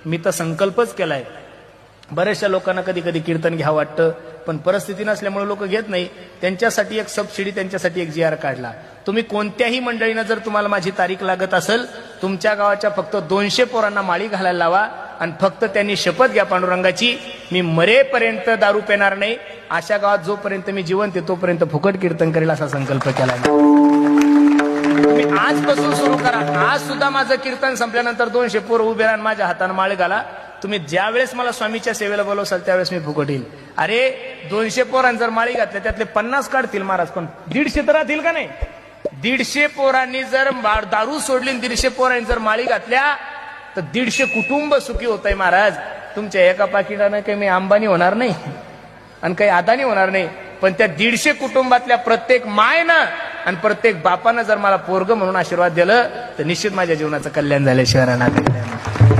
मी तर संकल्पच केलाय. बऱ्याचशा लोकांना कधी कधी कीर्तन घ्यावं वाटतं, पण परिस्थिती नसल्यामुळे लोक घेत नाही. त्यांच्यासाठी एक सबसिडी, त्यांच्यासाठी एक GR काढला. तुम्ही कोणत्याही मंडळीनं जर तुम्हाला माझी तारीख लागत असेल, तुमच्या गावाच्या फक्त 200 पोरांना माळी घालायला लावा आणि फक्त त्यांनी शपथ घ्या पांडुरंगाची, मी मरेपर्यंत दारू पिणार नाही, अशा गावात जोपर्यंत मी जिवंत आहे तोपर्यंत फुकट कीर्तन करेल असा संकल्प केला. तुम्ही आजपासून सुरू करा. आज सुद्धा माझं कीर्तन संपल्यानंतर 200 पोरं उभे राहून माझ्या हाताने माळ घाला. तुम्ही ज्या वेळेस मला स्वामीच्या सेवेला बोलवसाल त्यावेळेस मी फुकट येईल. अरे 200 पोरांनी जर माळी घातल्या त्यातले 50 काढतील महाराज, पण 150 तर राहतील का नाही? 150 पोरांनी जर दारू सोडली, 150 पोरांनी जर माळी घातल्या तर 150 कुटुंब सुखी होत आहे महाराज. तुमच्या एका पाकिटानं काही मी अंबानी होणार नाही आणि काही अदानी होणार नाही, पण त्या 150 कुटुंबातल्या प्रत्येक मायनं आणि प्रत्येक बापानं जर मला पोरग म्हणून आशीर्वाद दिलं तर निश्चित माझ्या जीवनाचं कल्याण झाल्याशिवाय राहणार नाही.